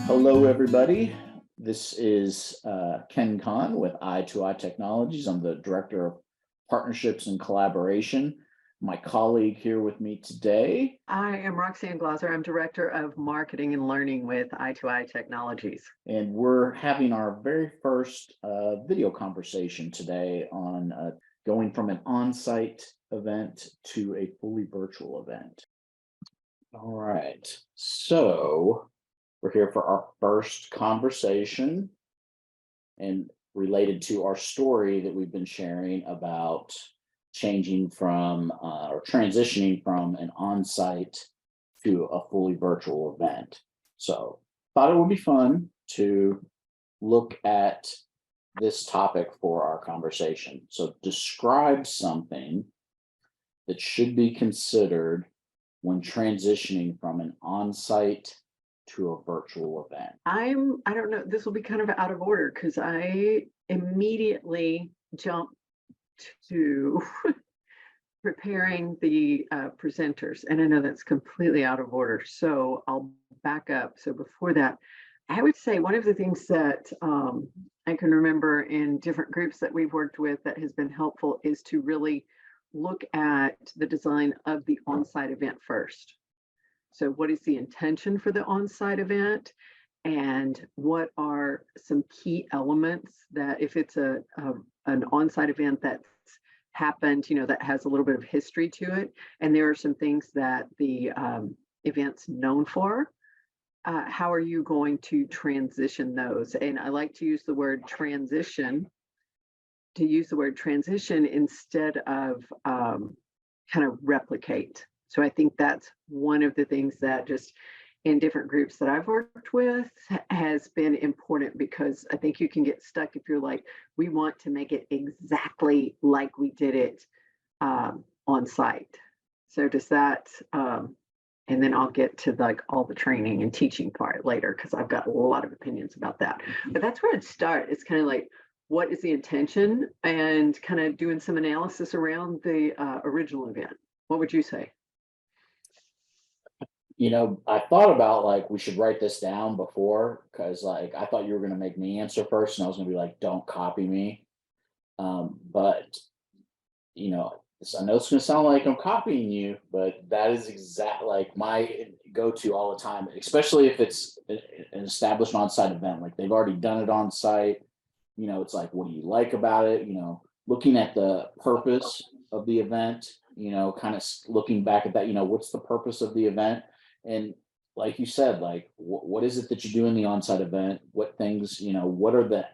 Hello, everybody. This is Conn with Eye Technologies. I'm the Director of Partnerships and Collaboration. My colleague here with me today. I am Roxanne Glaser. I'm Director of Marketing and Learning with Eye Technologies. And we're having our very first video conversation today on going from an on-site event to a fully virtual event. All right. So we're here for our first conversation and related to our story that we've been sharing about changing from or transitioning from an on-site to a fully virtual event. So thought it would be fun to look at this topic for our conversation. So describe something that should be considered when transitioning from an on-site to a virtual event. I don't know, this will be kind of out of order because I immediately jumped to preparing the presenters. And I know that's completely out of order. So I'll back up. So before that, I would say one of the things that I can remember in different groups that we've worked with that has been helpful is to really look at the design of the on-site event first. So what is the intention for the on-site event? And what are some key elements that if it's an on-site event that's happened, that has a little bit of history to it, and there are some things that the event's known for, how are you going to transition those? And I like to use the word transition, instead of kind of replicate. So I think that's one of the things that just in different groups that I've worked with has been important, because I think you can get stuck if you're like, we want to make it exactly like we did it on site. So does that, and then I'll get to like all the training and teaching part later, because I've got a lot of opinions about that. But that's where I'd start. It's kind of like, what is the intention, and kind of doing some analysis around the original event. What would you say? I thought about like we should write this down before, because like I thought you were going to make me answer first, and I was going to be like, don't copy me. But I know it's going to sound like I'm copying you, but that is exactly like my go-to all the time, especially if it's an established on-site event. Like they've already done it on site. It's like, what do you like about it? Looking at the purpose of the event, kind of looking back at that, what's the purpose of the event? And like you said, like, what is it that you do in the on-site event? What things, what are the,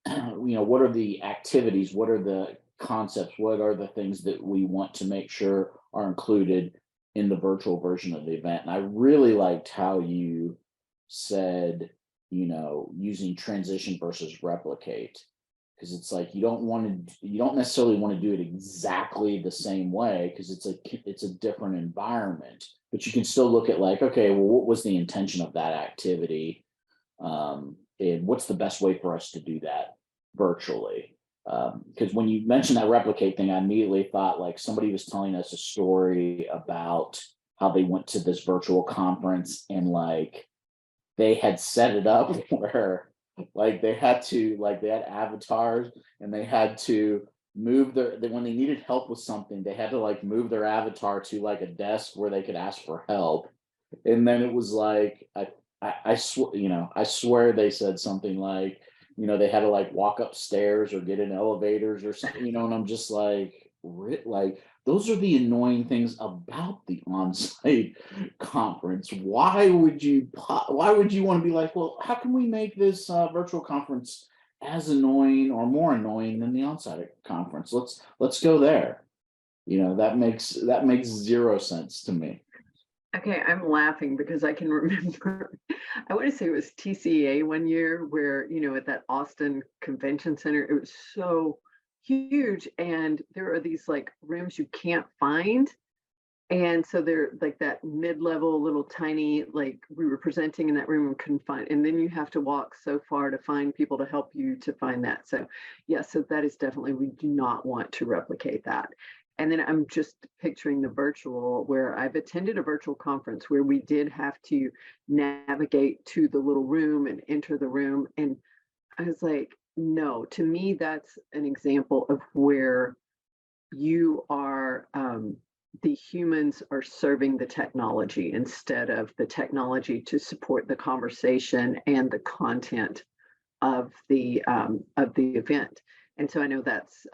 what are the activities? What are the concepts? What are the things that we want to make sure are included in the virtual version of the event? And I really liked how you said, using transition versus replicate, because it's like you don't necessarily want to do it exactly the same way, because it's a different environment, but you can still look at like, okay, well, what was the intention of that activity, and what's the best way for us to do that virtually? Because when you mentioned that replicate thing, I immediately thought like somebody was telling us a story about how they went to this virtual conference, and like they had set it up where like they had avatars, and they had to move when they needed help with something, they had to like move their avatar to like a desk where they could ask for help. And then it was like I swear they said something like, they had to like walk upstairs or get in elevators or something, and I'm just like those are the annoying things about the on-site conference. Why would you want to be like, well, how can we make this virtual conference as annoying or more annoying than the on-site conference? Let's go there. That makes zero sense to me. Okay, I'm laughing because I can remember, I want to say it was TCA one year where, at that Austin Convention Center, it was so huge, and there are these like rooms you can't find. And so they're like that mid-level little tiny, like we were presenting in that room and couldn't find, and then you have to walk so far to find people to help you to find that. So yeah, so that is definitely, we do not want to replicate that. And then I'm just picturing the virtual where I've attended a virtual conference where we did have to navigate to the little room and enter the room. And I was like, no, to me, that's an example of where you are, the humans are serving the technology instead of the technology to support the conversation and the content of the event. And so I know that's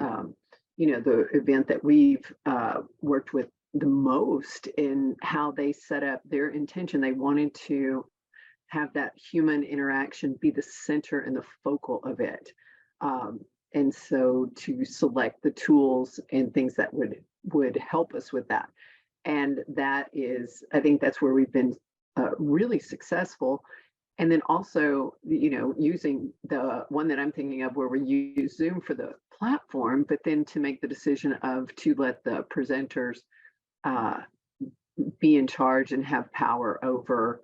the event that we've worked with the most in how they set up their intention. They wanted to have that human interaction be the center and the focal of it. Um, and so to select the tools and things that would help us with that. And that is, I think that's where we've been really successful. And then also, using the one that I'm thinking of where we use Zoom for the platform, but then to make the decision of to let the presenters uh, be in charge and have power over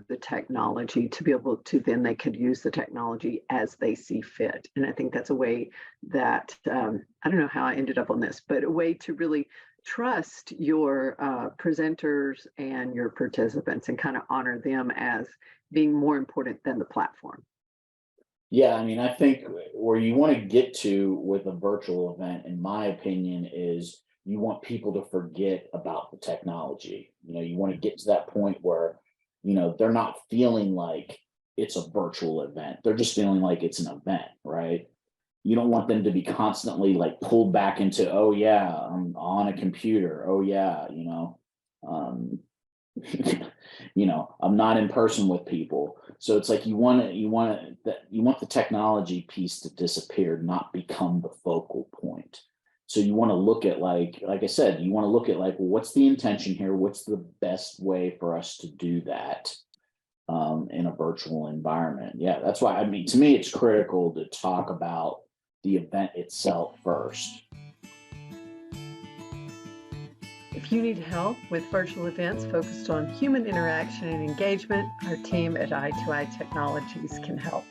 the technology to be able to then they could use the technology as they see fit. And I think that's a way that I don't know how I ended up on this, but a way to really trust your presenters and your participants and kind of honor them as being more important than the platform. Yeah, I mean, I think where you want to get to with a virtual event, in my opinion, is you want people to forget about the technology. You want to get to that point where, they're not feeling like it's a virtual event. They're just feeling like it's an event, right? You don't want them to be constantly like pulled back into, oh yeah, I'm on a computer. Oh yeah, um, I'm not in person with people. So it's like you want the technology piece to disappear, not become the focal point. So you want to look at like I said, you want to look at like, well, what's the intention here? What's the best way for us to do that in a virtual environment? Yeah, that's why, I mean, to me, it's critical to talk about the event itself first. If you need help with virtual events focused on human interaction and engagement, our team at i2i Technologies can help.